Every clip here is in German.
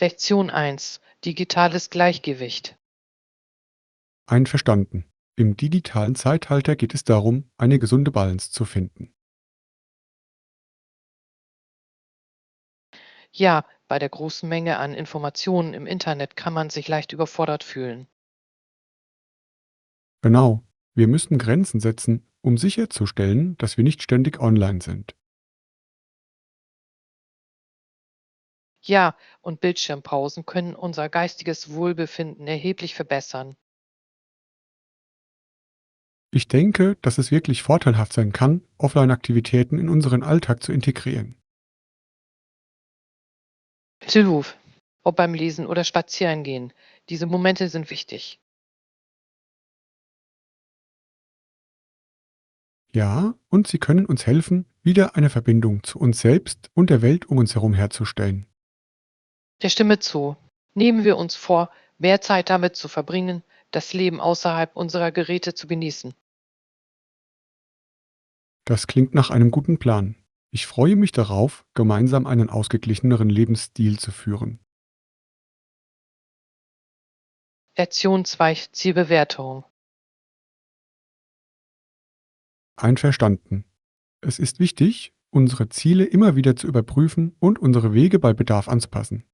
Lektion 1: Digitales Gleichgewicht. Einverstanden. Im digitalen Zeitalter geht es darum, eine gesunde Balance zu finden. Ja, bei der großen Menge an Informationen im Internet kann man sich leicht überfordert fühlen. Genau. Wir müssen Grenzen setzen, um sicherzustellen, dass wir nicht ständig online sind. Ja, und Bildschirmpausen können unser geistiges Wohlbefinden erheblich verbessern. Ich denke, dass es wirklich vorteilhaft sein kann, Offline-Aktivitäten in unseren Alltag zu integrieren. Absolut. Ob beim Lesen oder Spazierengehen. Diese Momente sind wichtig. Ja, und sie können uns helfen, wieder eine Verbindung zu uns selbst und der Welt um uns herum herzustellen. Der Stimme zu. Nehmen wir uns vor, mehr Zeit damit zu verbringen, das Leben außerhalb unserer Geräte zu genießen. Das klingt nach einem guten Plan. Ich freue mich darauf, gemeinsam einen ausgeglicheneren Lebensstil zu führen. Lektion 2: Zielbewertung. Einverstanden. Es ist wichtig, unsere Ziele immer wieder zu überprüfen und unsere Wege bei Bedarf anzupassen.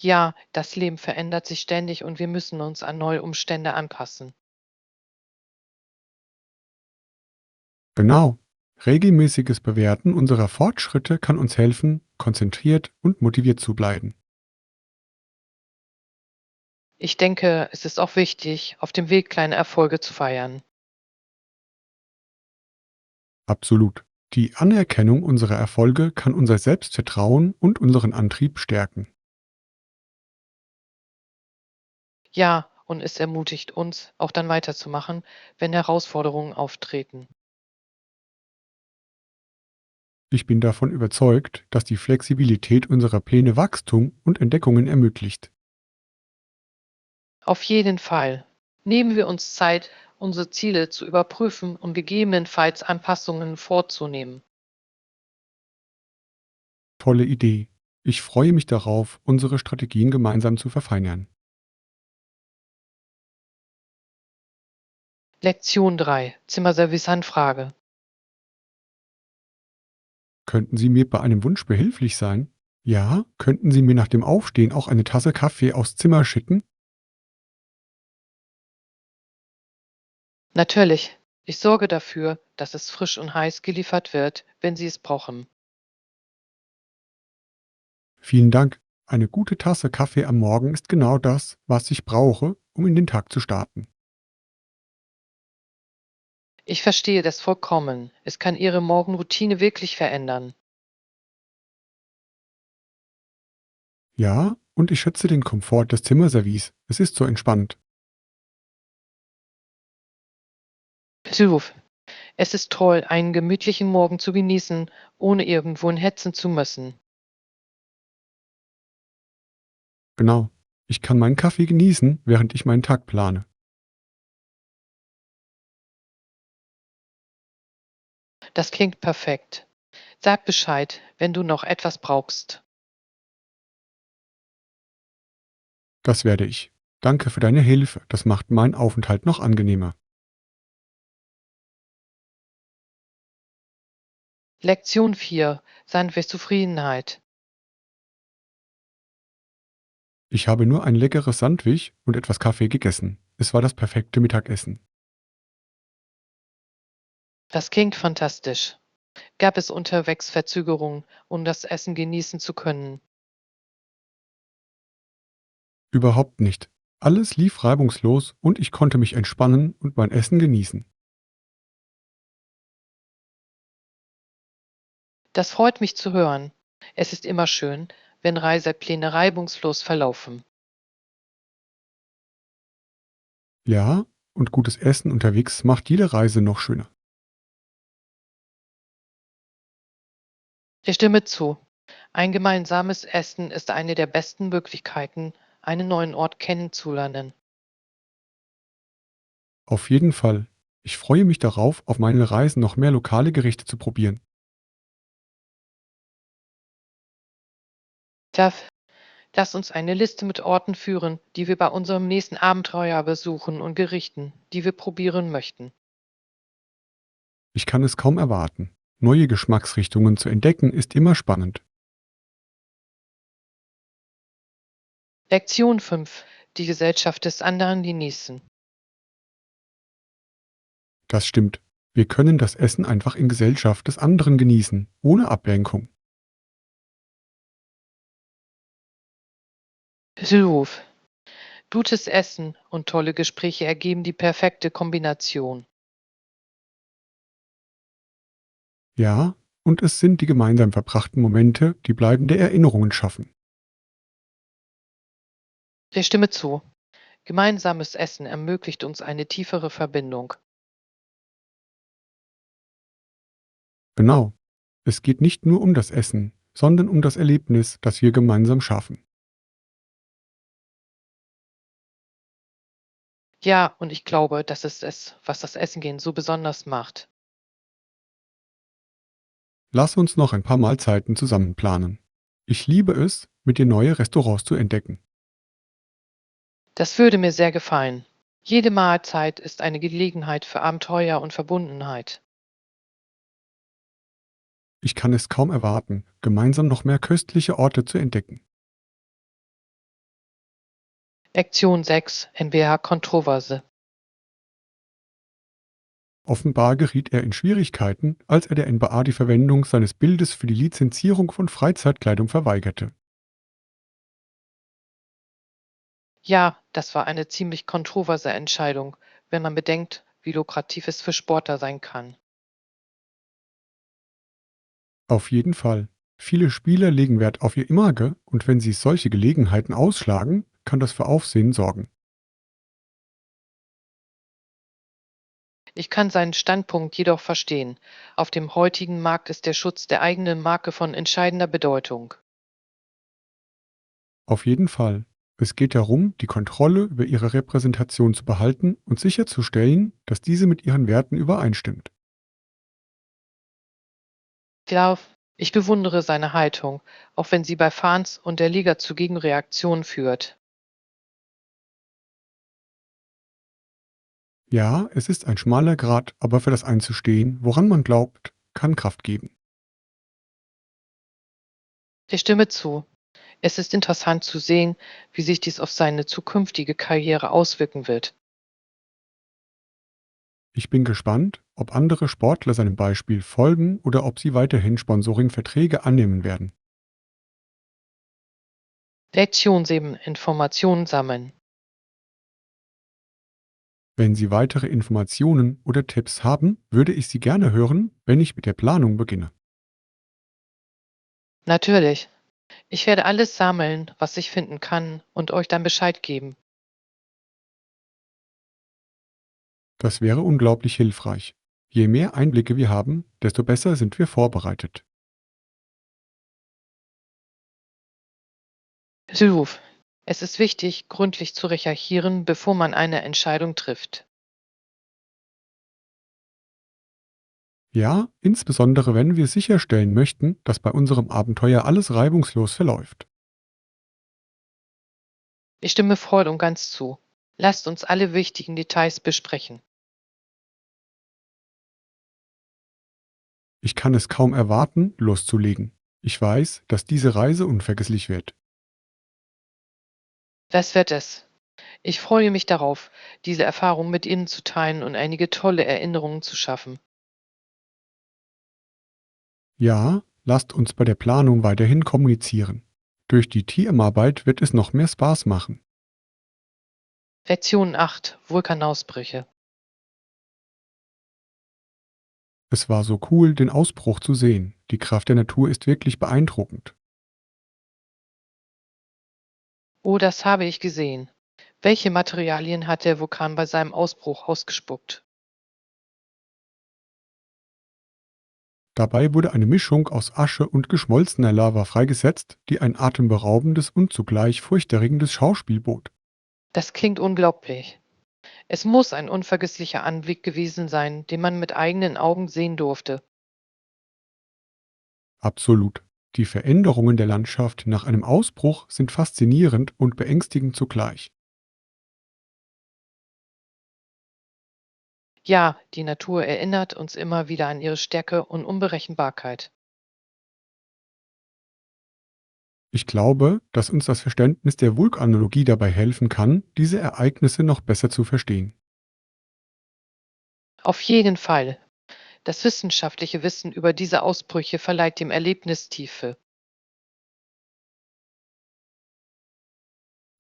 Ja, das Leben verändert sich ständig und wir müssen uns an neue Umstände anpassen. Genau. Regelmäßiges Bewerten unserer Fortschritte kann uns helfen, konzentriert und motiviert zu bleiben. Ich denke, es ist auch wichtig, auf dem Weg kleine Erfolge zu feiern. Absolut. Die Anerkennung unserer Erfolge kann unser Selbstvertrauen und unseren Antrieb stärken. Ja, und es ermutigt uns, auch dann weiterzumachen, wenn Herausforderungen auftreten. Ich bin davon überzeugt, dass die Flexibilität unserer Pläne Wachstum und Entdeckungen ermöglicht. Auf jeden Fall. Nehmen wir uns Zeit, unsere Ziele zu überprüfen und gegebenenfalls Anpassungen vorzunehmen. Tolle Idee. Ich freue mich darauf, unsere Strategien gemeinsam zu verfeinern. Lektion 3: Zimmerservice-Anfrage. Könnten Sie mir bei einem Wunsch behilflich sein? Ja, könnten Sie mir nach dem Aufstehen auch eine Tasse Kaffee aufs Zimmer schicken? Natürlich. Ich sorge dafür, dass es frisch und heiß geliefert wird, wenn Sie es brauchen. Vielen Dank. Eine gute Tasse Kaffee am Morgen ist genau das, was ich brauche, um in den Tag zu starten. Ich verstehe das vollkommen. Es kann Ihre Morgenroutine wirklich verändern. Ja, und ich schätze den Komfort des Zimmerservice. Es ist so entspannt. Zuruf. Es ist toll, einen gemütlichen Morgen zu genießen, ohne irgendwohin hetzen zu müssen. Genau. Ich kann meinen Kaffee genießen, während ich meinen Tag plane. Das klingt perfekt. Sag Bescheid, wenn du noch etwas brauchst. Das werde ich. Danke für deine Hilfe. Das macht meinen Aufenthalt noch angenehmer. Lektion 4: Sandwich Zufriedenheit. Ich habe nur ein leckeres Sandwich und etwas Kaffee gegessen. Es war das perfekte Mittagessen. Das klingt fantastisch. Gab es unterwegs Verzögerungen, um das Essen genießen zu können? Überhaupt nicht. Alles lief reibungslos und ich konnte mich entspannen und mein Essen genießen. Das freut mich zu hören. Es ist immer schön, wenn Reisepläne reibungslos verlaufen. Ja, und gutes Essen unterwegs macht jede Reise noch schöner. Ich stimme zu. Ein gemeinsames Essen ist eine der besten Möglichkeiten, einen neuen Ort kennenzulernen. Auf jeden Fall. Ich freue mich darauf, auf meinen Reisen noch mehr lokale Gerichte zu probieren. Darf Lass uns eine Liste mit Orten führen, die wir bei unserem nächsten Abenteuer besuchen und Gerichten, die wir probieren möchten. Ich kann es kaum erwarten. Neue Geschmacksrichtungen zu entdecken ist immer spannend. Lektion 5: Die Gesellschaft des anderen genießen. Das stimmt. Wir können das Essen einfach in Gesellschaft des anderen genießen, ohne Ablenkung. Hilf. Gutes Essen und tolle Gespräche ergeben die perfekte Kombination. Ja, und es sind die gemeinsam verbrachten Momente, die bleibende Erinnerungen schaffen. Ich stimme zu. Gemeinsames Essen ermöglicht uns eine tiefere Verbindung. Genau. Es geht nicht nur um das Essen, sondern um das Erlebnis, das wir gemeinsam schaffen. Ja, und ich glaube, das ist es, was das Essen gehen so besonders macht. Lass uns noch ein paar Mahlzeiten zusammen planen. Ich liebe es, mit dir neue Restaurants zu entdecken. Das würde mir sehr gefallen. Jede Mahlzeit ist eine Gelegenheit für Abenteuer und Verbundenheit. Ich kann es kaum erwarten, gemeinsam noch mehr köstliche Orte zu entdecken. Lektion 6: NWA-Kontroverse. Offenbar geriet er in Schwierigkeiten, als er der NBA die Verwendung seines Bildes für die Lizenzierung von Freizeitkleidung verweigerte. Ja, das war eine ziemlich kontroverse Entscheidung, wenn man bedenkt, wie lukrativ es für Sportler sein kann. Auf jeden Fall. Viele Spieler legen Wert auf ihr Image und wenn sie solche Gelegenheiten ausschlagen, kann das für Aufsehen sorgen. Ich kann seinen Standpunkt jedoch verstehen. Auf dem heutigen Markt ist der Schutz der eigenen Marke von entscheidender Bedeutung. Auf jeden Fall. Es geht darum, die Kontrolle über ihre Repräsentation zu behalten und sicherzustellen, dass diese mit ihren Werten übereinstimmt. Ja, ich bewundere seine Haltung, auch wenn sie bei Fans und der Liga zu Gegenreaktionen führt. Ja, es ist ein schmaler Grat, aber für das einzustehen, woran man glaubt, kann Kraft geben. Ich stimme zu. Es ist interessant zu sehen, wie sich dies auf seine zukünftige Karriere auswirken wird. Ich bin gespannt, ob andere Sportler seinem Beispiel folgen oder ob sie weiterhin Sponsoringverträge annehmen werden. Lektion 7: Informationen sammeln. Wenn Sie weitere Informationen oder Tipps haben, würde ich Sie gerne hören, wenn ich mit der Planung beginne. Natürlich. Ich werde alles sammeln, was ich finden kann, und euch dann Bescheid geben. Das wäre unglaublich hilfreich. Je mehr Einblicke wir haben, desto besser sind wir vorbereitet. Ruf. Es ist wichtig, gründlich zu recherchieren, bevor man eine Entscheidung trifft. Ja, insbesondere wenn wir sicherstellen möchten, dass bei unserem Abenteuer alles reibungslos verläuft. Ich stimme voll und ganz zu. Lasst uns alle wichtigen Details besprechen. Ich kann es kaum erwarten, loszulegen. Ich weiß, dass diese Reise unvergesslich wird. Das wird es. Ich freue mich darauf, diese Erfahrung mit Ihnen zu teilen und einige tolle Erinnerungen zu schaffen. Ja, lasst uns bei der Planung weiterhin kommunizieren. Durch die Teamarbeit wird es noch mehr Spaß machen. Lektion 8: Vulkanausbrüche. Es war so cool, den Ausbruch zu sehen. Die Kraft der Natur ist wirklich beeindruckend. Oh, das habe ich gesehen. Welche Materialien hat der Vulkan bei seinem Ausbruch ausgespuckt? Dabei wurde eine Mischung aus Asche und geschmolzener Lava freigesetzt, die ein atemberaubendes und zugleich furchterregendes Schauspiel bot. Das klingt unglaublich. Es muss ein unvergesslicher Anblick gewesen sein, den man mit eigenen Augen sehen durfte. Absolut. Die Veränderungen der Landschaft nach einem Ausbruch sind faszinierend und beängstigend zugleich. Ja, die Natur erinnert uns immer wieder an ihre Stärke und Unberechenbarkeit. Ich glaube, dass uns das Verständnis der Vulkanologie dabei helfen kann, diese Ereignisse noch besser zu verstehen. Auf jeden Fall. Das wissenschaftliche Wissen über diese Ausbrüche verleiht dem Erlebnis Tiefe.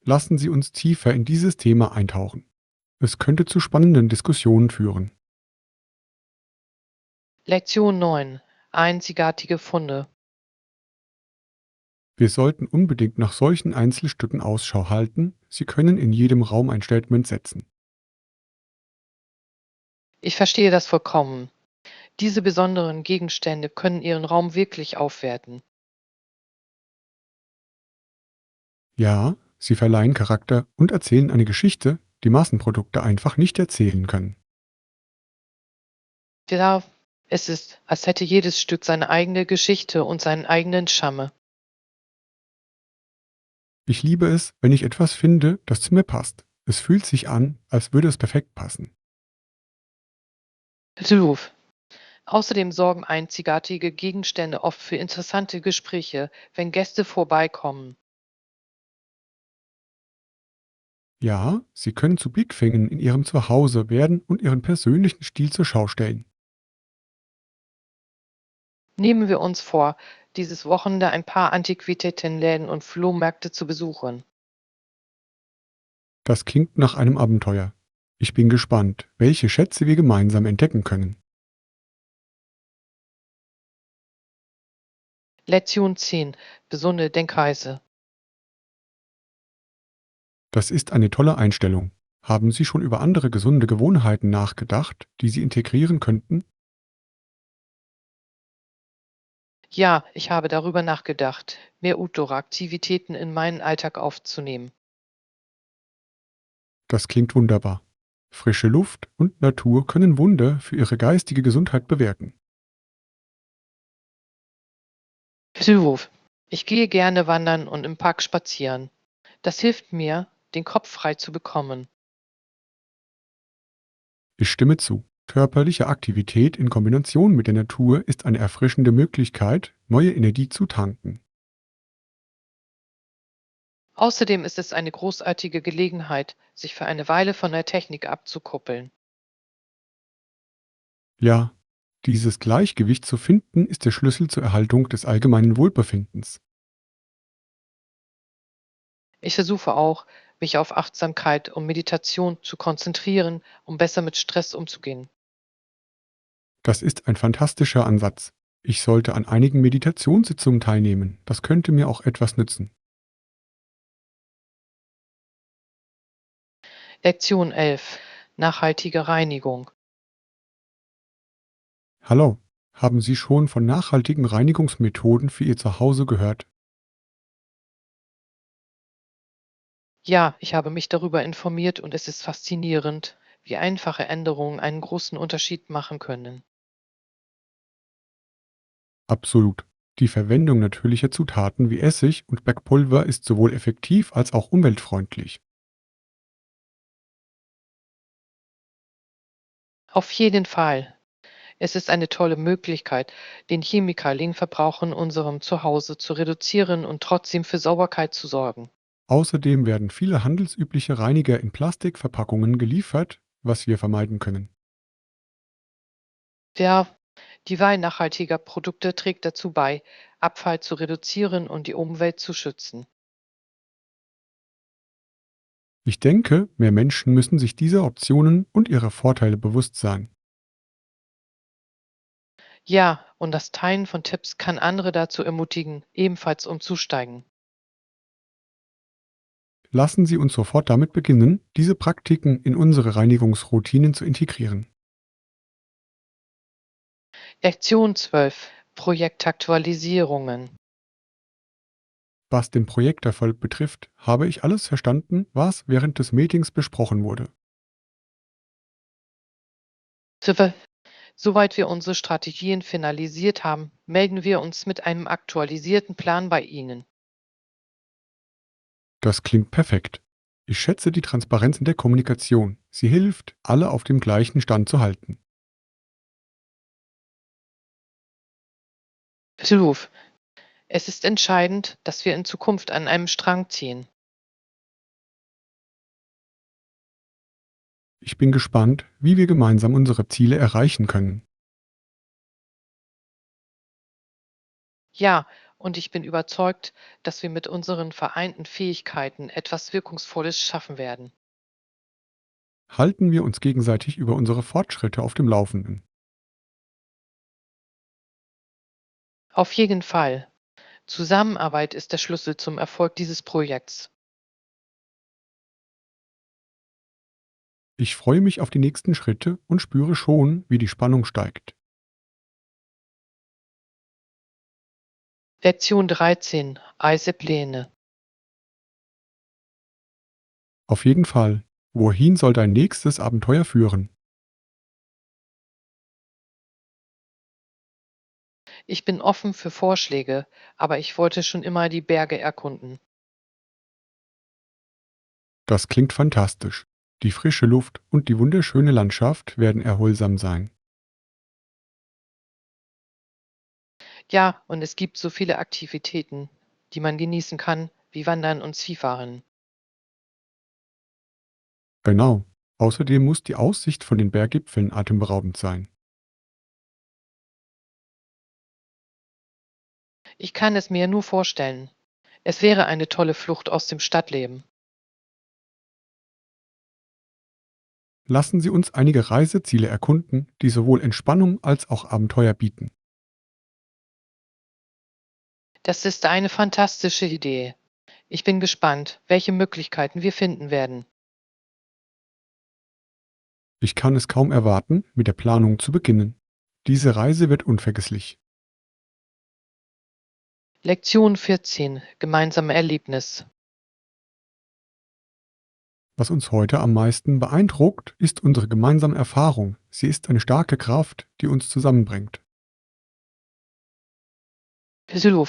Lassen Sie uns tiefer in dieses Thema eintauchen. Es könnte zu spannenden Diskussionen führen. Lektion 9. Einzigartige Funde. Wir sollten unbedingt nach solchen Einzelstücken Ausschau halten. Sie können in jedem Raum ein Statement setzen. Ich verstehe das vollkommen. Diese besonderen Gegenstände können Ihren Raum wirklich aufwerten. Ja, sie verleihen Charakter und erzählen eine Geschichte, die Massenprodukte einfach nicht erzählen können. Ja, es ist, als hätte jedes Stück seine eigene Geschichte und seinen eigenen Charme. Ich liebe es, wenn ich etwas finde, das zu mir passt. Es fühlt sich an, als würde es perfekt passen. Ruf. Außerdem sorgen einzigartige Gegenstände oft für interessante Gespräche, wenn Gäste vorbeikommen. Ja, sie können zu Blickfängen in ihrem Zuhause werden und ihren persönlichen Stil zur Schau stellen. Nehmen wir uns vor, dieses Wochenende ein paar Antiquitätenläden und Flohmärkte zu besuchen. Das klingt nach einem Abenteuer. Ich bin gespannt, welche Schätze wir gemeinsam entdecken können. Lektion 10. Gesunde Denkweise. Das ist eine tolle Einstellung. Haben Sie schon über andere gesunde Gewohnheiten nachgedacht, die Sie integrieren könnten? Ja, ich habe darüber nachgedacht, mehr Outdoor-Aktivitäten in meinen Alltag aufzunehmen. Das klingt wunderbar. Frische Luft und Natur können Wunder für Ihre geistige Gesundheit bewirken. Ruf. Ich gehe gerne wandern und im Park spazieren. Das hilft mir, den Kopf frei zu bekommen. Ich stimme zu. Körperliche Aktivität in Kombination mit der Natur ist eine erfrischende Möglichkeit, neue Energie zu tanken. Außerdem ist es eine großartige Gelegenheit, sich für eine Weile von der Technik abzukuppeln. Ja, dieses Gleichgewicht zu finden ist der Schlüssel zur Erhaltung des allgemeinen Wohlbefindens. Ich versuche auch, mich auf Achtsamkeit und Meditation zu konzentrieren, um besser mit Stress umzugehen. Das ist ein fantastischer Ansatz. Ich sollte an einigen Meditationssitzungen teilnehmen. Das könnte mir auch etwas nützen. Lektion 11. Nachhaltige Reinigung. Hallo, haben Sie schon von nachhaltigen Reinigungsmethoden für Ihr Zuhause gehört? Ja, ich habe mich darüber informiert und es ist faszinierend, wie einfache Änderungen einen großen Unterschied machen können. Absolut. Die Verwendung natürlicher Zutaten wie Essig und Backpulver ist sowohl effektiv als auch umweltfreundlich. Auf jeden Fall. Es ist eine tolle Möglichkeit, den Chemikalieverbrauch in unserem Zuhause zu reduzieren und trotzdem für Sauberkeit zu sorgen. Außerdem werden viele handelsübliche Reiniger in Plastikverpackungen geliefert, was wir vermeiden können. Ja, die Wahl nachhaltiger Produkte trägt dazu bei, Abfall zu reduzieren und die Umwelt zu schützen. Ich denke, mehr Menschen müssen sich dieser Optionen und ihrer Vorteile bewusst sein. Ja, und das Teilen von Tipps kann andere dazu ermutigen, ebenfalls umzusteigen. Lassen Sie uns sofort damit beginnen, diese Praktiken in unsere Reinigungsroutinen zu integrieren. Lektion 12. Projektaktualisierungen. Was den Projekterfolg betrifft, habe ich alles verstanden, was während des Meetings besprochen wurde. Zur, Ver Soweit wir unsere Strategien finalisiert haben, melden wir uns mit einem aktualisierten Plan bei Ihnen. Das klingt perfekt. Ich schätze die Transparenz in der Kommunikation. Sie hilft, alle auf dem gleichen Stand zu halten. Ruf, es ist entscheidend, dass wir in Zukunft an einem Strang ziehen. Ich bin gespannt, wie wir gemeinsam unsere Ziele erreichen können. Ja, und ich bin überzeugt, dass wir mit unseren vereinten Fähigkeiten etwas Wirkungsvolles schaffen werden. Halten wir uns gegenseitig über unsere Fortschritte auf dem Laufenden. Auf jeden Fall. Zusammenarbeit ist der Schlüssel zum Erfolg dieses Projekts. Ich freue mich auf die nächsten Schritte und spüre schon, wie die Spannung steigt. Lektion 13. Eisepläne. Auf jeden Fall. Wohin soll dein nächstes Abenteuer führen? Ich bin offen für Vorschläge, aber ich wollte schon immer die Berge erkunden. Das klingt fantastisch. Die frische Luft und die wunderschöne Landschaft werden erholsam sein. Ja, und es gibt so viele Aktivitäten, die man genießen kann, wie Wandern und Skifahren. Genau. Außerdem muss die Aussicht von den Berggipfeln atemberaubend sein. Ich kann es mir nur vorstellen. Es wäre eine tolle Flucht aus dem Stadtleben. Lassen Sie uns einige Reiseziele erkunden, die sowohl Entspannung als auch Abenteuer bieten. Das ist eine fantastische Idee. Ich bin gespannt, welche Möglichkeiten wir finden werden. Ich kann es kaum erwarten, mit der Planung zu beginnen. Diese Reise wird unvergesslich. Lektion 14. Gemeinsame Erlebnis. Was uns heute am meisten beeindruckt, ist unsere gemeinsame Erfahrung. Sie ist eine starke Kraft, die uns zusammenbringt. Besuch.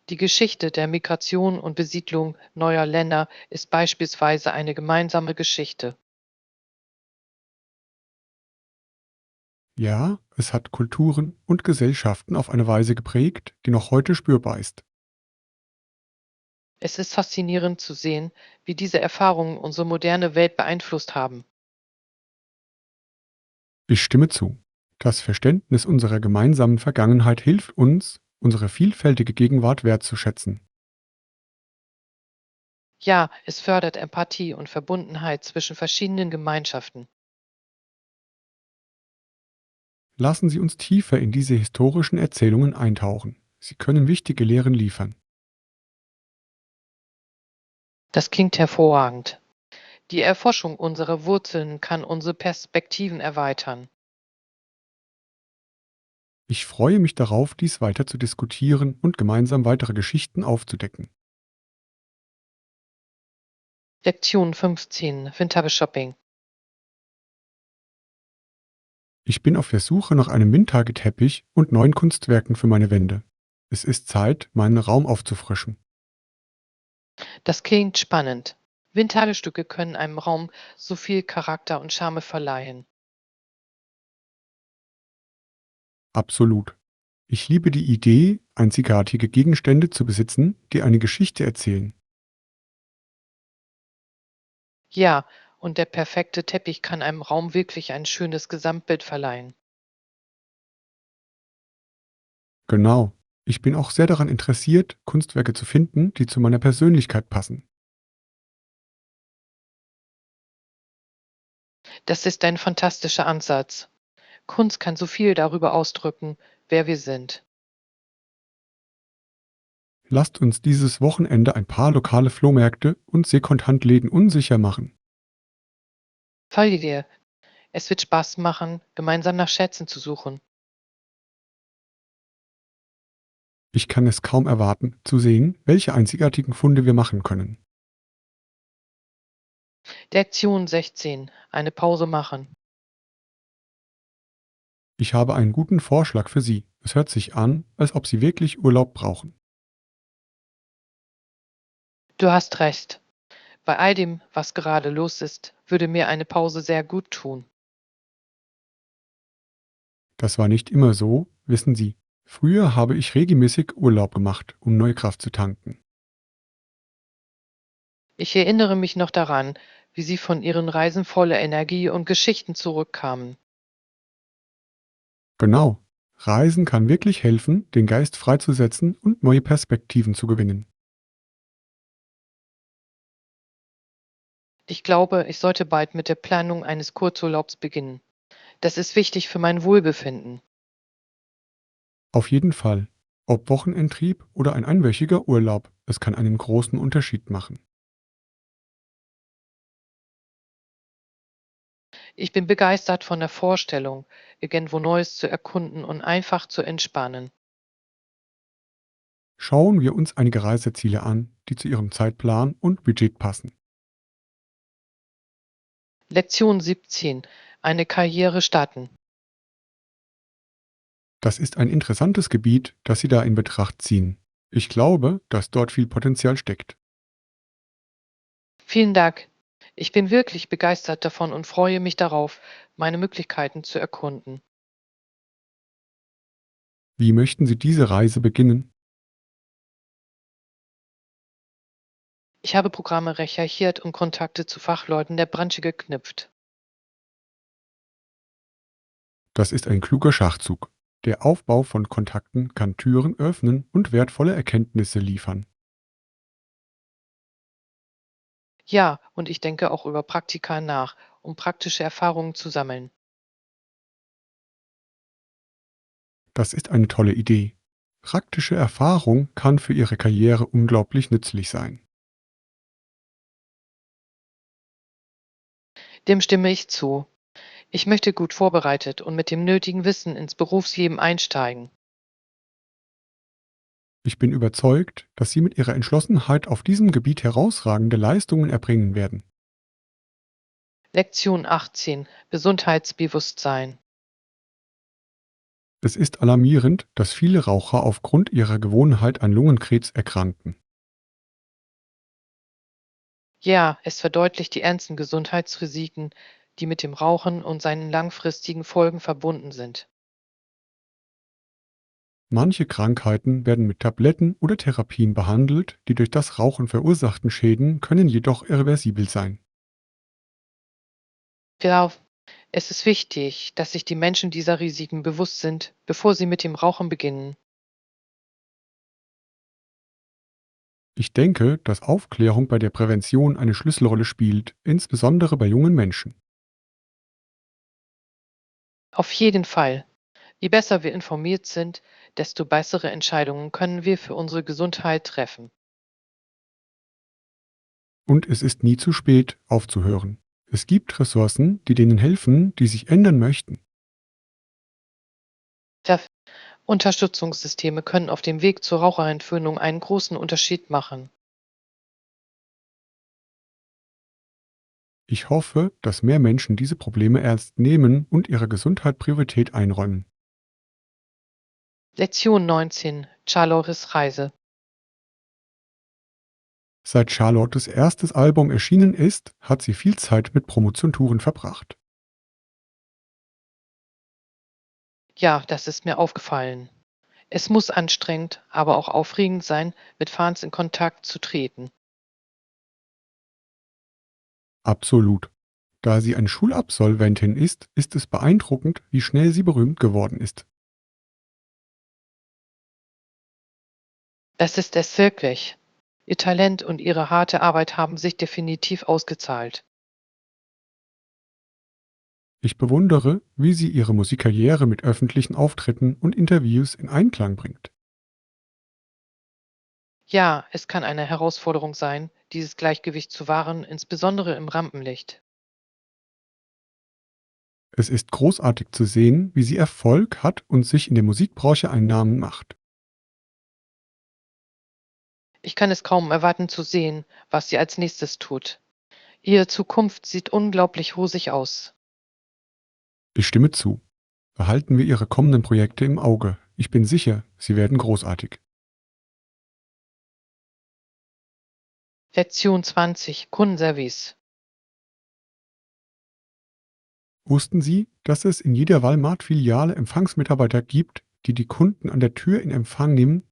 Die Geschichte der Migration und Besiedlung neuer Länder ist beispielsweise eine gemeinsame Geschichte. Ja, es hat Kulturen und Gesellschaften auf eine Weise geprägt, die noch heute spürbar ist. Es ist faszinierend zu sehen, wie diese Erfahrungen unsere moderne Welt beeinflusst haben. Ich stimme zu. Das Verständnis unserer gemeinsamen Vergangenheit hilft uns, unsere vielfältige Gegenwart wertzuschätzen. Ja, es fördert Empathie und Verbundenheit zwischen verschiedenen Gemeinschaften. Lassen Sie uns tiefer in diese historischen Erzählungen eintauchen. Sie können wichtige Lehren liefern. Das klingt hervorragend. Die Erforschung unserer Wurzeln kann unsere Perspektiven erweitern. Ich freue mich darauf, dies weiter zu diskutieren und gemeinsam weitere Geschichten aufzudecken. Lektion 15. Wintershopping. Ich bin auf der Suche nach einem Windtageteppich und neuen Kunstwerken für meine Wände. Es ist Zeit, meinen Raum aufzufrischen. Das klingt spannend. Windtagestücke können einem Raum so viel Charakter und Charme verleihen. Absolut. Ich liebe die Idee, einzigartige Gegenstände zu besitzen, die eine Geschichte erzählen. Ja, und der perfekte Teppich kann einem Raum wirklich ein schönes Gesamtbild verleihen. Genau. Ich bin auch sehr daran interessiert, Kunstwerke zu finden, die zu meiner Persönlichkeit passen. Das ist ein fantastischer Ansatz. Kunst kann so viel darüber ausdrücken, wer wir sind. Lasst uns dieses Wochenende ein paar lokale Flohmärkte und Secondhand-Läden unsicher machen. Fall dir, es wird Spaß machen, gemeinsam nach Schätzen zu suchen. Ich kann es kaum erwarten, zu sehen, welche einzigartigen Funde wir machen können. Lektion 16. Eine Pause machen. Ich habe einen guten Vorschlag für Sie. Es hört sich an, als ob Sie wirklich Urlaub brauchen. Du hast recht. Bei all dem, was gerade los ist, würde mir eine Pause sehr gut tun. Das war nicht immer so, wissen Sie. Früher habe ich regelmäßig Urlaub gemacht, um neue Kraft zu tanken. Ich erinnere mich noch daran, wie Sie von Ihren Reisen voller Energie und Geschichten zurückkamen. Genau. Reisen kann wirklich helfen, den Geist freizusetzen und neue Perspektiven zu gewinnen. Ich glaube, ich sollte bald mit der Planung eines Kurzurlaubs beginnen. Das ist wichtig für mein Wohlbefinden. Auf jeden Fall. Ob Wochenendtrieb oder ein einwöchiger Urlaub, es kann einen großen Unterschied machen. Ich bin begeistert von der Vorstellung, irgendwo Neues zu erkunden und einfach zu entspannen. Schauen wir uns einige Reiseziele an, die zu Ihrem Zeitplan und Budget passen. Lektion 17. Eine Karriere starten. Das ist ein interessantes Gebiet, das Sie da in Betracht ziehen. Ich glaube, dass dort viel Potenzial steckt. Vielen Dank. Ich bin wirklich begeistert davon und freue mich darauf, meine Möglichkeiten zu erkunden. Wie möchten Sie diese Reise beginnen? Ich habe Programme recherchiert und Kontakte zu Fachleuten der Branche geknüpft. Das ist ein kluger Schachzug. Der Aufbau von Kontakten kann Türen öffnen und wertvolle Erkenntnisse liefern. Ja, und ich denke auch über Praktika nach, um praktische Erfahrungen zu sammeln. Das ist eine tolle Idee. Praktische Erfahrung kann für Ihre Karriere unglaublich nützlich sein. Dem stimme ich zu. Ich möchte gut vorbereitet und mit dem nötigen Wissen ins Berufsleben einsteigen. Ich bin überzeugt, dass Sie mit Ihrer Entschlossenheit auf diesem Gebiet herausragende Leistungen erbringen werden. Lektion 18. Gesundheitsbewusstsein. Es ist alarmierend, dass viele Raucher aufgrund ihrer Gewohnheit an Lungenkrebs erkranken. Ja, es verdeutlicht die ernsten Gesundheitsrisiken, die mit dem Rauchen und seinen langfristigen Folgen verbunden sind. Manche Krankheiten werden mit Tabletten oder Therapien behandelt, die durch das Rauchen verursachten Schäden können jedoch irreversibel sein. Genau, es ist wichtig, dass sich die Menschen dieser Risiken bewusst sind, bevor sie mit dem Rauchen beginnen. Ich denke, dass Aufklärung bei der Prävention eine Schlüsselrolle spielt, insbesondere bei jungen Menschen. Auf jeden Fall. Je besser wir informiert sind, desto bessere Entscheidungen können wir für unsere Gesundheit treffen. Und es ist nie zu spät, aufzuhören. Es gibt Ressourcen, die denen helfen, die sich ändern möchten. Der Unterstützungssysteme können auf dem Weg zur Raucherentwöhnung einen großen Unterschied machen. Ich hoffe, dass mehr Menschen diese Probleme ernst nehmen und ihrer Gesundheit Priorität einräumen. Lektion 19. Charlores Reise. Seit Charlottes erstes Album erschienen ist, hat sie viel Zeit mit Promotion-Touren verbracht. Ja, das ist mir aufgefallen. Es muss anstrengend, aber auch aufregend sein, mit Fans in Kontakt zu treten. Absolut. Da sie eine Schulabsolventin ist, ist es beeindruckend, wie schnell sie berühmt geworden ist. Das ist es wirklich. Ihr Talent und ihre harte Arbeit haben sich definitiv ausgezahlt. Ich bewundere, wie sie ihre Musikkarriere mit öffentlichen Auftritten und Interviews in Einklang bringt. Ja, es kann eine Herausforderung sein, dieses Gleichgewicht zu wahren, insbesondere im Rampenlicht. Es ist großartig zu sehen, wie sie Erfolg hat und sich in der Musikbranche einen Namen macht. Ich kann es kaum erwarten zu sehen, was sie als nächstes tut. Ihre Zukunft sieht unglaublich rosig aus. Ich stimme zu. Behalten wir Ihre kommenden Projekte im Auge. Ich bin sicher, sie werden großartig. Lektion 20. Kundenservice. Wussten Sie, dass es in jeder Walmart-Filiale Empfangsmitarbeiter gibt, die die Kunden an der Tür in Empfang nehmen?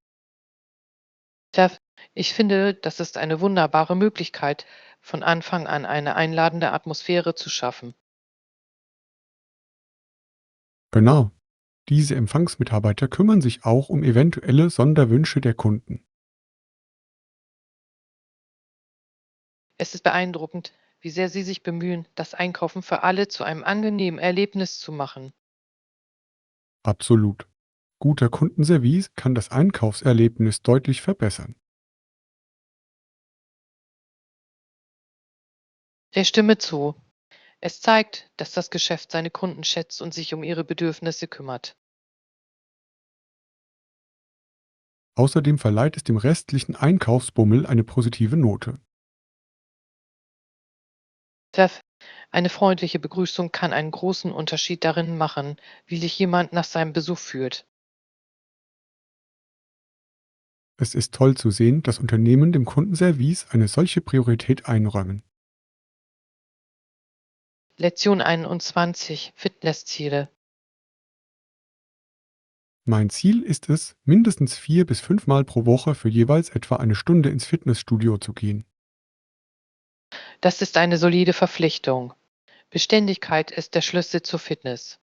Tja, ich finde, das ist eine wunderbare Möglichkeit, von Anfang an eine einladende Atmosphäre zu schaffen. Genau. Diese Empfangsmitarbeiter kümmern sich auch um eventuelle Sonderwünsche der Kunden. Es ist beeindruckend, wie sehr Sie sich bemühen, das Einkaufen für alle zu einem angenehmen Erlebnis zu machen. Absolut. Guter Kundenservice kann das Einkaufserlebnis deutlich verbessern. Der stimme zu. Es zeigt, dass das Geschäft seine Kunden schätzt und sich um ihre Bedürfnisse kümmert. Außerdem verleiht es dem restlichen Einkaufsbummel eine positive Note. Tja, eine freundliche Begrüßung kann einen großen Unterschied darin machen, wie sich jemand nach seinem Besuch fühlt. Es ist toll zu sehen, dass Unternehmen dem Kundenservice eine solche Priorität einräumen. Lektion 21. Fitnessziele. Mein Ziel ist es, mindestens 4 bis 5 Mal pro Woche für jeweils etwa eine Stunde ins Fitnessstudio zu gehen. Das ist eine solide Verpflichtung. Beständigkeit ist der Schlüssel zur Fitness.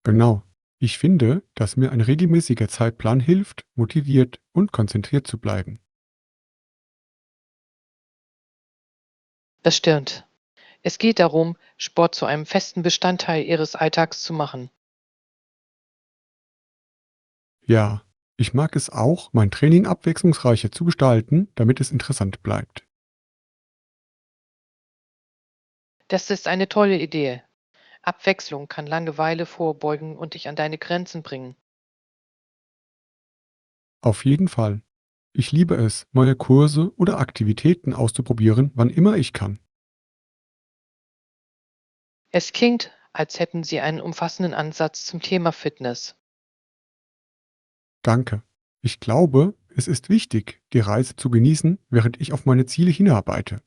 Genau. Ich finde, dass mir ein regelmäßiger Zeitplan hilft, motiviert und konzentriert zu bleiben. Das stimmt. Es geht darum, Sport zu einem festen Bestandteil Ihres Alltags zu machen. Ja, ich mag es auch, mein Training abwechslungsreicher zu gestalten, damit es interessant bleibt. Das ist eine tolle Idee. Abwechslung kann Langeweile vorbeugen und dich an deine Grenzen bringen. Auf jeden Fall. Ich liebe es, neue Kurse oder Aktivitäten auszuprobieren, wann immer ich kann. Es klingt, als hätten Sie einen umfassenden Ansatz zum Thema Fitness. Danke. Ich glaube, es ist wichtig, die Reise zu genießen, während ich auf meine Ziele hinarbeite.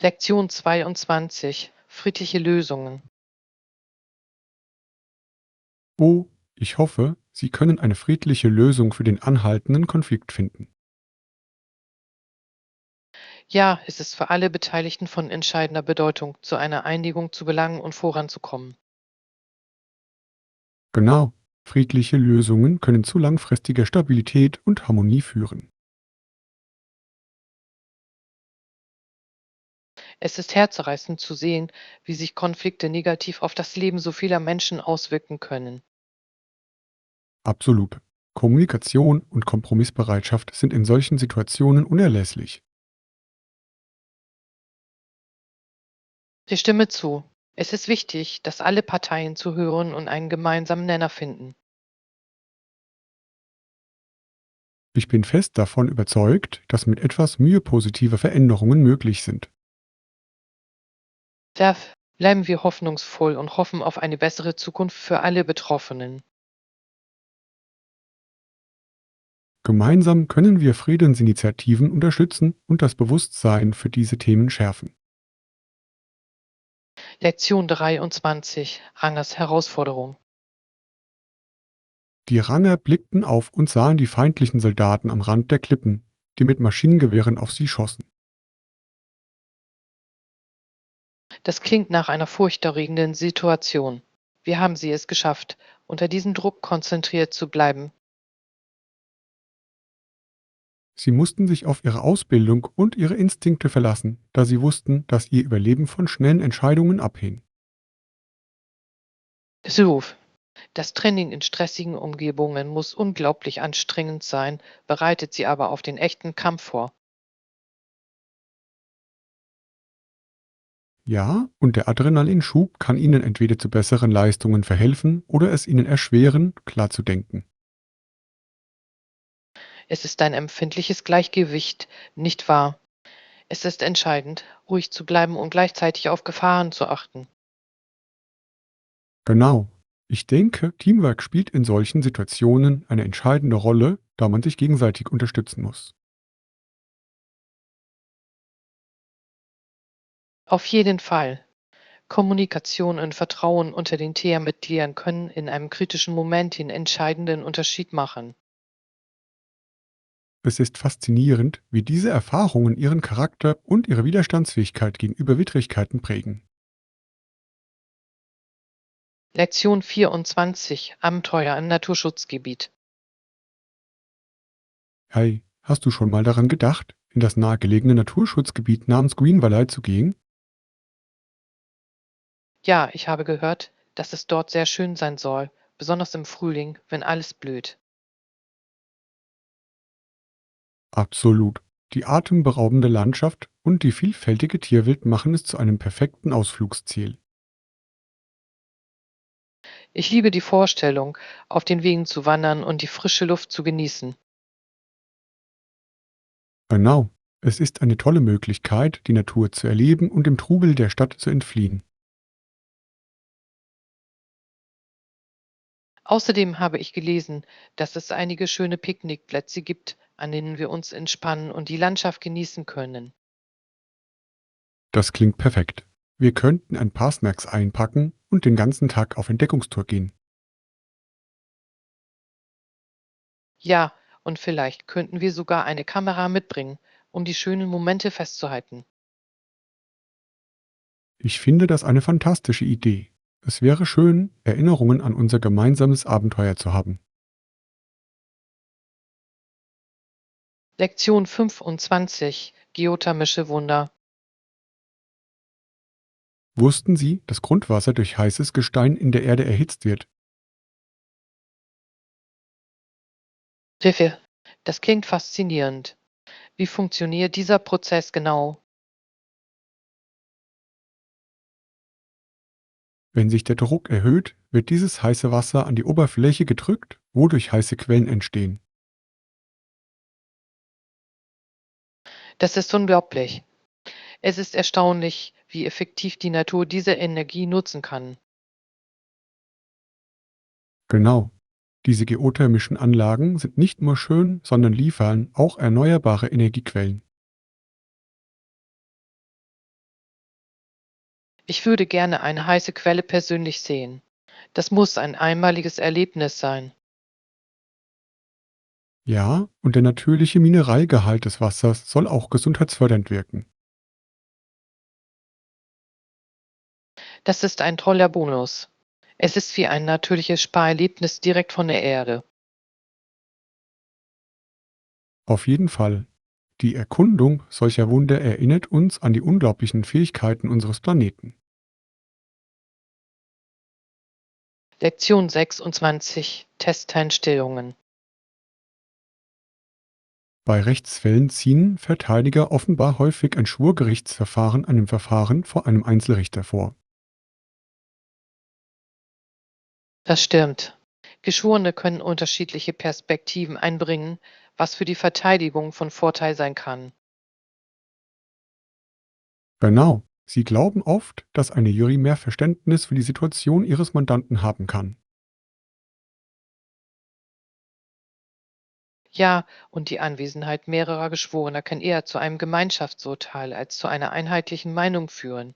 Lektion 22. Friedliche Lösungen. Oh, ich hoffe, Sie können eine friedliche Lösung für den anhaltenden Konflikt finden. Ja, es ist für alle Beteiligten von entscheidender Bedeutung, zu einer Einigung zu gelangen und voranzukommen. Genau. Friedliche Lösungen können zu langfristiger Stabilität und Harmonie führen. Es ist herzzerreißend zu sehen, wie sich Konflikte negativ auf das Leben so vieler Menschen auswirken können. Absolut. Kommunikation und Kompromissbereitschaft sind in solchen Situationen unerlässlich. Ich stimme zu. Es ist wichtig, dass alle Parteien zuhören und einen gemeinsamen Nenner finden. Ich bin fest davon überzeugt, dass mit etwas Mühe positive Veränderungen möglich sind. Da bleiben wir hoffnungsvoll und hoffen auf eine bessere Zukunft für alle Betroffenen. Gemeinsam können wir Friedensinitiativen unterstützen und das Bewusstsein für diese Themen schärfen. Lektion 23. Rangers Herausforderung. Die Ranger blickten auf und sahen die feindlichen Soldaten am Rand der Klippen, die mit Maschinengewehren auf sie schossen. Das klingt nach einer furchterregenden Situation. Wie haben Sie es geschafft, unter diesem Druck konzentriert zu bleiben? Sie mussten sich auf ihre Ausbildung und ihre Instinkte verlassen, da sie wussten, dass ihr Überleben von schnellen Entscheidungen abhing. So, das Training in stressigen Umgebungen muss unglaublich anstrengend sein, bereitet Sie aber auf den echten Kampf vor. Ja, und der Adrenalinschub kann ihnen entweder zu besseren Leistungen verhelfen oder es ihnen erschweren, klar zu denken. Es ist ein empfindliches Gleichgewicht, nicht wahr? Es ist entscheidend, ruhig zu bleiben und gleichzeitig auf Gefahren zu achten. Genau. Ich denke, Teamwork spielt in solchen Situationen eine entscheidende Rolle, da man sich gegenseitig unterstützen muss. Auf jeden Fall. Kommunikation und Vertrauen unter den Teammitgliedern können in einem kritischen Moment den entscheidenden Unterschied machen. Es ist faszinierend, wie diese Erfahrungen ihren Charakter und ihre Widerstandsfähigkeit gegenüber Widrigkeiten prägen. Lektion 24: Abenteuer im Naturschutzgebiet. Hey, hast du schon mal daran gedacht, in das nahegelegene Naturschutzgebiet namens Green Valley zu gehen? Ja, ich habe gehört, dass es dort sehr schön sein soll, besonders im Frühling, wenn alles blüht. Absolut. Die atemberaubende Landschaft und die vielfältige Tierwelt machen es zu einem perfekten Ausflugsziel. Ich liebe die Vorstellung, auf den Wegen zu wandern und die frische Luft zu genießen. Genau. Es ist eine tolle Möglichkeit, die Natur zu erleben und dem Trubel der Stadt zu entfliehen. Außerdem habe ich gelesen, dass es einige schöne Picknickplätze gibt, an denen wir uns entspannen und die Landschaft genießen können. Das klingt perfekt. Wir könnten ein paar Snacks einpacken und den ganzen Tag auf Entdeckungstour gehen. Ja, und vielleicht könnten wir sogar eine Kamera mitbringen, um die schönen Momente festzuhalten. Ich finde das eine fantastische Idee. Es wäre schön, Erinnerungen an unser gemeinsames Abenteuer zu haben. Lektion 25: Geothermische Wunder. Wussten Sie, dass Grundwasser durch heißes Gestein in der Erde erhitzt wird? Riffe, das klingt faszinierend. Wie funktioniert dieser Prozess genau? Wenn sich der Druck erhöht, wird dieses heiße Wasser an die Oberfläche gedrückt, wodurch heiße Quellen entstehen. Das ist unglaublich. Es ist erstaunlich, wie effektiv die Natur diese Energie nutzen kann. Genau. Diese geothermischen Anlagen sind nicht nur schön, sondern liefern auch erneuerbare Energiequellen. Ich würde gerne eine heiße Quelle persönlich sehen. Das muss ein einmaliges Erlebnis sein. Ja, und der natürliche Mineralgehalt des Wassers soll auch gesundheitsfördernd wirken. Das ist ein toller Bonus. Es ist wie ein natürliches Spa-Erlebnis direkt von der Erde. Auf jeden Fall. Die Erkundung solcher Wunder erinnert uns an die unglaublichen Fähigkeiten unseres Planeten. Lektion 26: Testeinstellungen. Bei Rechtsfällen ziehen Verteidiger offenbar häufig ein Schwurgerichtsverfahren einem Verfahren vor einem Einzelrichter vor. Das stimmt. Geschworene können unterschiedliche Perspektiven einbringen, was für die Verteidigung von Vorteil sein kann. Genau. Sie glauben oft, dass eine Jury mehr Verständnis für die Situation ihres Mandanten haben kann. Ja, und die Anwesenheit mehrerer Geschworener kann eher zu einem Gemeinschaftsurteil als zu einer einheitlichen Meinung führen.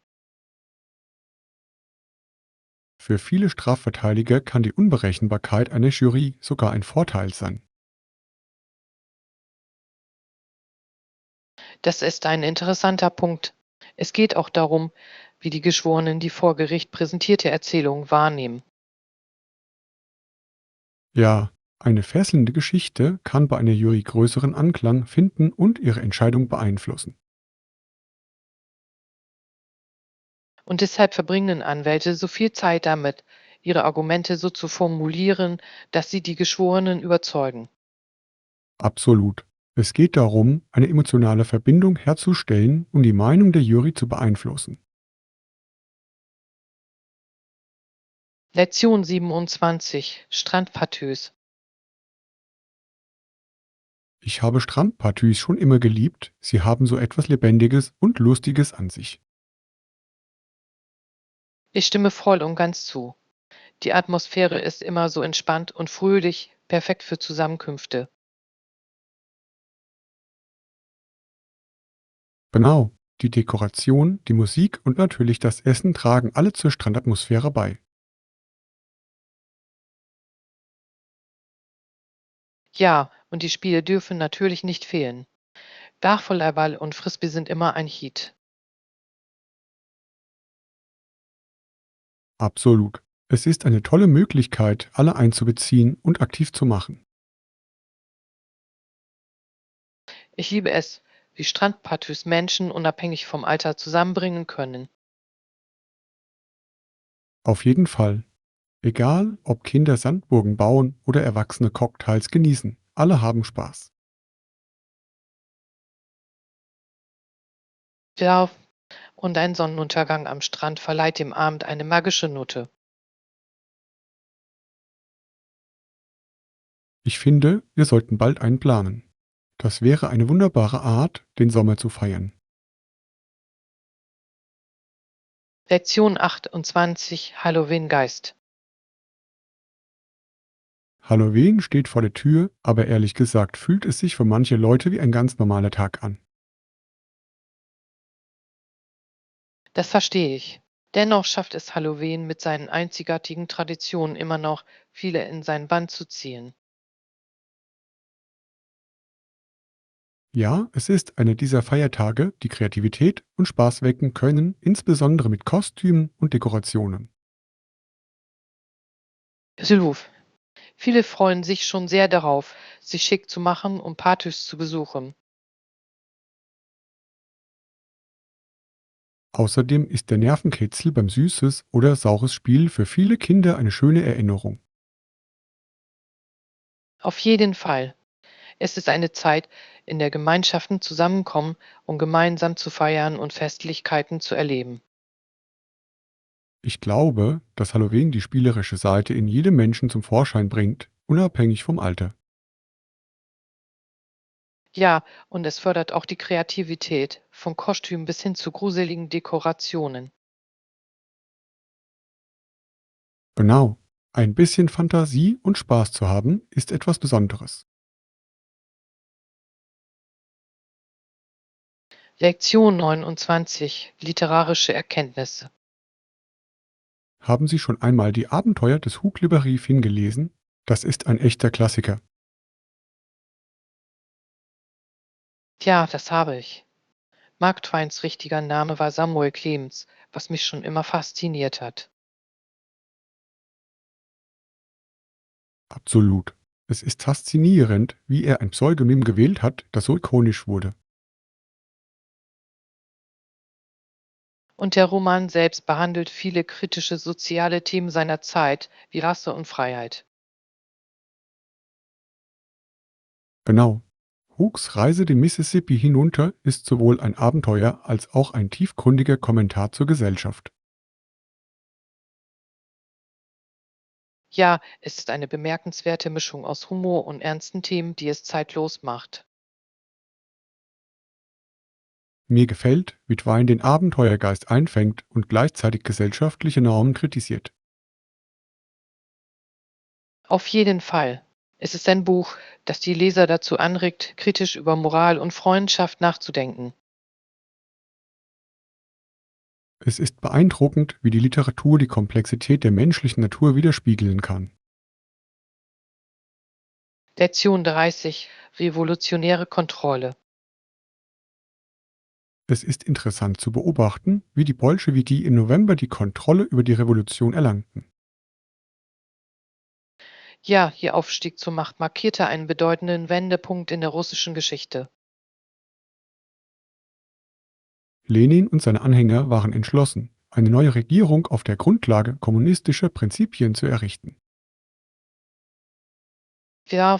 Für viele Strafverteidiger kann die Unberechenbarkeit einer Jury sogar ein Vorteil sein. Das ist ein interessanter Punkt. Es geht auch darum, wie die Geschworenen die vor Gericht präsentierte Erzählung wahrnehmen. Ja, eine fesselnde Geschichte kann bei einer Jury größeren Anklang finden und ihre Entscheidung beeinflussen. Und deshalb verbringen Anwälte so viel Zeit damit, ihre Argumente so zu formulieren, dass sie die Geschworenen überzeugen. Absolut. Es geht darum, eine emotionale Verbindung herzustellen, um die Meinung der Jury zu beeinflussen. Lektion 27: Strandpatös. Ich habe Strandpartys schon immer geliebt. Sie haben so etwas Lebendiges und Lustiges an sich. Ich stimme voll und ganz zu. Die Atmosphäre ist immer so entspannt und fröhlich, perfekt für Zusammenkünfte. Genau. Die Dekoration, die Musik und natürlich das Essen tragen alle zur Strandatmosphäre bei. Ja, und die Spiele dürfen natürlich nicht fehlen. Dachvolleyball und Frisbee sind immer ein Hit. Absolut. Es ist eine tolle Möglichkeit, alle einzubeziehen und aktiv zu machen. Ich liebe es, wie Strandpartys Menschen unabhängig vom Alter zusammenbringen können. Auf jeden Fall. Egal, ob Kinder Sandburgen bauen oder Erwachsene Cocktails genießen, alle haben Spaß. Ja, und ein Sonnenuntergang am Strand verleiht dem Abend eine magische Note. Ich finde, wir sollten bald einen planen. Das wäre eine wunderbare Art, den Sommer zu feiern. Lektion 28: Halloween-Geist. Halloween steht vor der Tür, aber ehrlich gesagt fühlt es sich für manche Leute wie ein ganz normaler Tag an. Das verstehe ich. Dennoch schafft es Halloween mit seinen einzigartigen Traditionen immer noch, viele in seinen Bann zu ziehen. Ja, es ist einer dieser Feiertage, die Kreativität und Spaß wecken können, insbesondere mit Kostümen und Dekorationen. Sylvuf. Viele freuen sich schon sehr darauf, sich schick zu machen und Partys zu besuchen. Außerdem ist der Nervenkitzel beim süßes oder saures Spiel für viele Kinder eine schöne Erinnerung. Auf jeden Fall. Es ist eine Zeit, in der Gemeinschaften zusammenkommen, um gemeinsam zu feiern und Festlichkeiten zu erleben. Ich glaube, dass Halloween die spielerische Seite in jedem Menschen zum Vorschein bringt, unabhängig vom Alter. Ja, und es fördert auch die Kreativität, von Kostümen bis hin zu gruseligen Dekorationen. Genau. Ein bisschen Fantasie und Spaß zu haben, ist etwas Besonderes. Lektion 29: Literarische Erkenntnisse. Haben Sie schon einmal die Abenteuer des Huckleberry Finn gelesen? Das ist ein echter Klassiker. Ja, das habe ich. Mark Twains richtiger Name war Samuel Clemens, was mich schon immer fasziniert hat. Absolut. Es ist faszinierend, wie er ein Pseudonym gewählt hat, das so ikonisch wurde. Und der Roman selbst behandelt viele kritische soziale Themen seiner Zeit, wie Rasse und Freiheit. Genau. Hooks Reise den Mississippi hinunter ist sowohl ein Abenteuer als auch ein tiefgründiger Kommentar zur Gesellschaft. Ja, es ist eine bemerkenswerte Mischung aus Humor und ernsten Themen, die es zeitlos macht. Mir gefällt, wie Twain den Abenteuergeist einfängt und gleichzeitig gesellschaftliche Normen kritisiert. Auf jeden Fall. Es ist ein Buch, das die Leser dazu anregt, kritisch über Moral und Freundschaft nachzudenken. Es ist beeindruckend, wie die Literatur die Komplexität der menschlichen Natur widerspiegeln kann. Lektion 30: Revolutionäre Kontrolle. Es ist interessant zu beobachten, wie die Bolschewiki im November die Kontrolle über die Revolution erlangten. Ja, ihr Aufstieg zur Macht markierte einen bedeutenden Wendepunkt in der russischen Geschichte. Lenin und seine Anhänger waren entschlossen, eine neue Regierung auf der Grundlage kommunistischer Prinzipien zu errichten. Ja,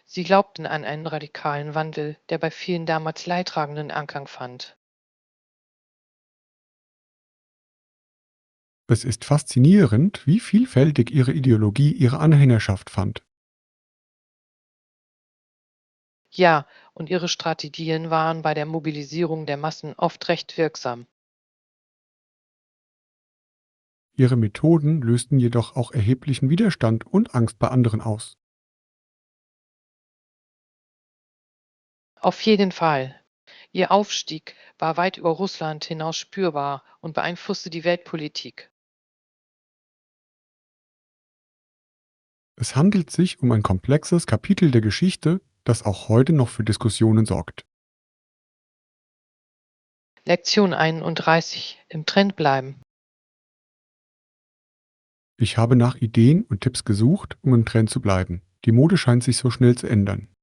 sie glaubten an einen radikalen Wandel, der bei vielen damals leidtragenden Anklang fand. Es ist faszinierend, wie vielfältig ihre Ideologie ihre Anhängerschaft fand. Ja, und ihre Strategien waren bei der Mobilisierung der Massen oft recht wirksam. Ihre Methoden lösten jedoch auch erheblichen Widerstand und Angst bei anderen aus. Auf jeden Fall. Ihr Aufstieg war weit über Russland hinaus spürbar und beeinflusste die Weltpolitik. Es handelt sich um ein komplexes Kapitel der Geschichte, das auch heute noch für Diskussionen sorgt. Lektion 31. Im Trend bleiben. Ich habe nach Ideen und Tipps gesucht, um im Trend zu bleiben. Die Mode scheint sich so schnell zu ändern.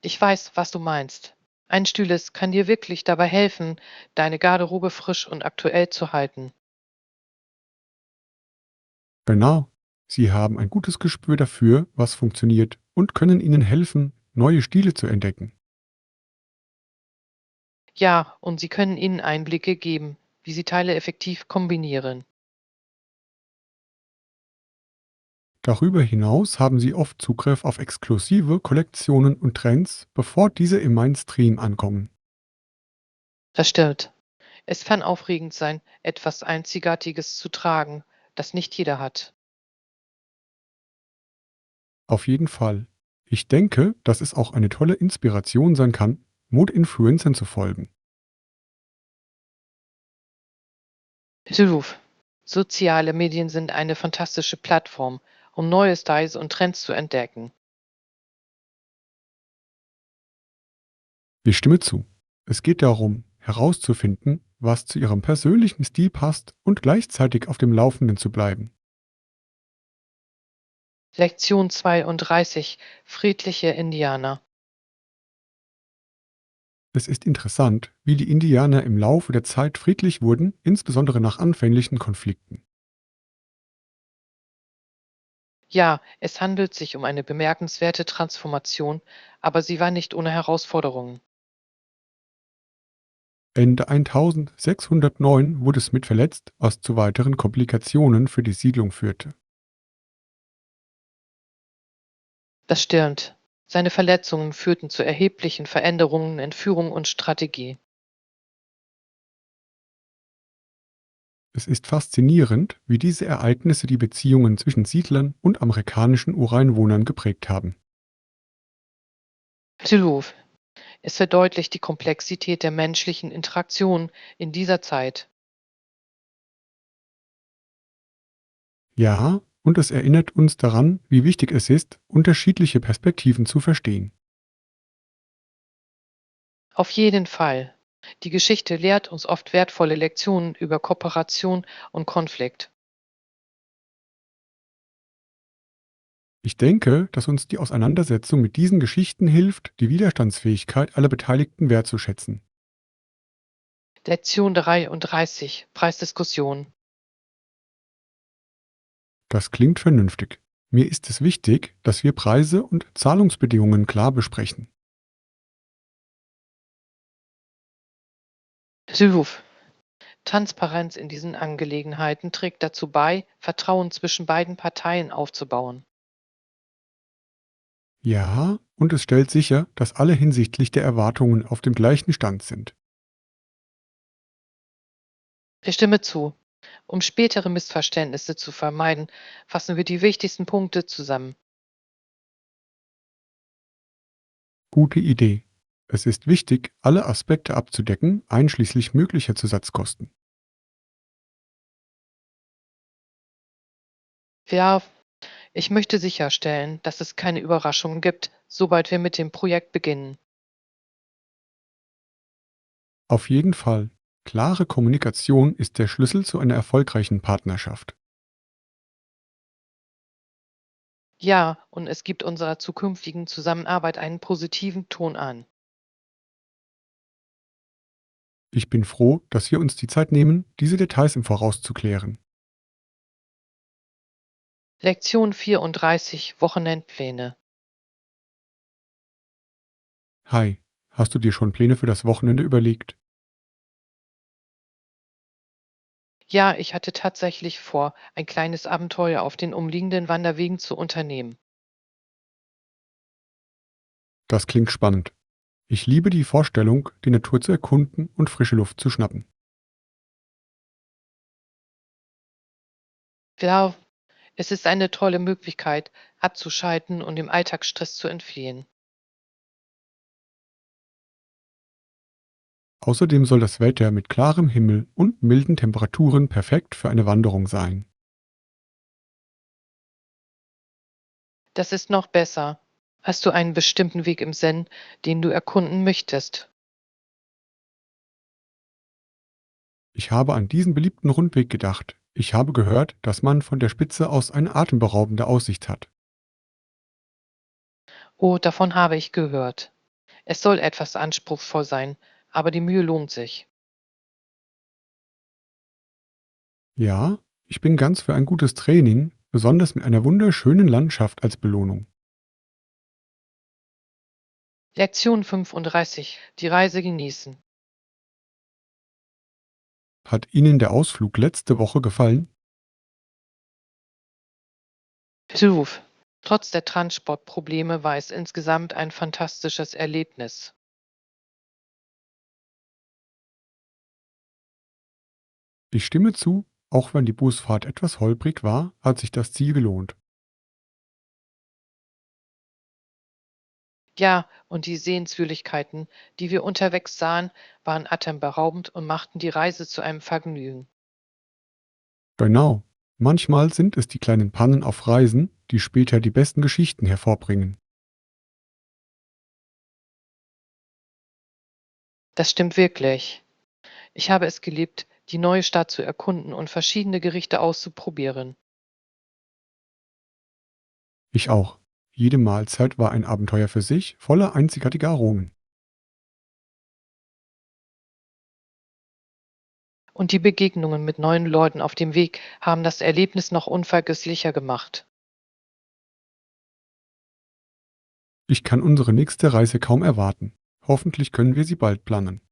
Ich weiß, was du meinst. Ein Stylist kann dir wirklich dabei helfen, deine Garderobe frisch und aktuell zu halten. Genau. Sie haben ein gutes Gespür dafür, was funktioniert und können Ihnen helfen, neue Stile zu entdecken. Ja, und sie können Ihnen Einblicke geben, wie Sie Teile effektiv kombinieren. Darüber hinaus haben Sie oft Zugriff auf exklusive Kollektionen und Trends, bevor diese im Mainstream ankommen. Das stimmt. Es kann aufregend sein, etwas Einzigartiges zu tragen, das nicht jeder hat. Auf jeden Fall. Ich denke, dass es auch eine tolle Inspiration sein kann, Mode-Influencern zu folgen. Hilf. Soziale Medien sind eine fantastische Plattform, um neue Styles und Trends zu entdecken. Ich stimme zu. Es geht darum, herauszufinden, was zu Ihrem persönlichen Stil passt und gleichzeitig auf dem Laufenden zu bleiben. Lektion 32. Friedliche Indianer. Es ist interessant, wie die Indianer im Laufe der Zeit friedlich wurden, insbesondere nach anfänglichen Konflikten. Ja, es handelt sich um eine bemerkenswerte Transformation, aber sie war nicht ohne Herausforderungen. Ende 1609 wurde Smith verletzt, was zu weiteren Komplikationen für die Siedlung führte. Das stimmt. Seine Verletzungen führten zu erheblichen Veränderungen in Führung und Strategie. Es ist faszinierend, wie diese Ereignisse die Beziehungen zwischen Siedlern und amerikanischen Ureinwohnern geprägt haben. Hilf. Es verdeutlicht die Komplexität der menschlichen Interaktion in dieser Zeit. Ja, und es erinnert uns daran, wie wichtig es ist, unterschiedliche Perspektiven zu verstehen. Auf jeden Fall. Die Geschichte lehrt uns oft wertvolle Lektionen über Kooperation und Konflikt. Ich denke, dass uns die Auseinandersetzung mit diesen Geschichten hilft, die Widerstandsfähigkeit aller Beteiligten wertzuschätzen. Lektion 33. Preisdiskussion. Das klingt vernünftig. Mir ist es wichtig, dass wir Preise und Zahlungsbedingungen klar besprechen. Hilf. Transparenz in diesen Angelegenheiten trägt dazu bei, Vertrauen zwischen beiden Parteien aufzubauen. Ja, und es stellt sicher, dass alle hinsichtlich der Erwartungen auf dem gleichen Stand sind. Ich stimme zu. Um spätere Missverständnisse zu vermeiden, fassen wir die wichtigsten Punkte zusammen. Gute Idee. Es ist wichtig, alle Aspekte abzudecken, einschließlich möglicher Zusatzkosten. Ja, ich möchte sicherstellen, dass es keine Überraschungen gibt, sobald wir mit dem Projekt beginnen. Auf jeden Fall. Klare Kommunikation ist der Schlüssel zu einer erfolgreichen Partnerschaft. Ja, und es gibt unserer zukünftigen Zusammenarbeit einen positiven Ton an. Ich bin froh, dass wir uns die Zeit nehmen, diese Details im Voraus zu klären. Lektion 34. Wochenendpläne. Hi, hast du dir schon Pläne für das Wochenende überlegt? Ja, ich hatte tatsächlich vor, ein kleines Abenteuer auf den umliegenden Wanderwegen zu unternehmen. Das klingt spannend. Ich liebe die Vorstellung, die Natur zu erkunden und frische Luft zu schnappen. Ja, es ist eine tolle Möglichkeit, abzuschalten und dem Alltagsstress zu entfliehen. Außerdem soll das Wetter mit klarem Himmel und milden Temperaturen perfekt für eine Wanderung sein. Das ist noch besser. Hast du einen bestimmten Weg im Zen, den du erkunden möchtest? Ich habe an diesen beliebten Rundweg gedacht. Ich habe gehört, dass man von der Spitze aus eine atemberaubende Aussicht hat. Oh, davon habe ich gehört. Es soll etwas anspruchsvoll sein, aber die Mühe lohnt sich. Ja, ich bin ganz für ein gutes Training, besonders mit einer wunderschönen Landschaft als Belohnung. Lektion 35. Die Reise genießen. Hat Ihnen der Ausflug letzte Woche gefallen? Beruf. Trotz der Transportprobleme war es insgesamt ein fantastisches Erlebnis. Ich stimme zu, auch wenn die Busfahrt etwas holprig war, hat sich das Ziel gelohnt. Ja, und die Sehenswürdigkeiten, die wir unterwegs sahen, waren atemberaubend und machten die Reise zu einem Vergnügen. Genau. Manchmal sind es die kleinen Pannen auf Reisen, die später die besten Geschichten hervorbringen. Das stimmt wirklich. Ich habe es geliebt, die neue Stadt zu erkunden und verschiedene Gerichte auszuprobieren. Ich auch. Jede Mahlzeit war ein Abenteuer für sich, voller einzigartiger Aromen. Und die Begegnungen mit neuen Leuten auf dem Weg haben das Erlebnis noch unvergesslicher gemacht. Ich kann unsere nächste Reise kaum erwarten. Hoffentlich können wir sie bald planen.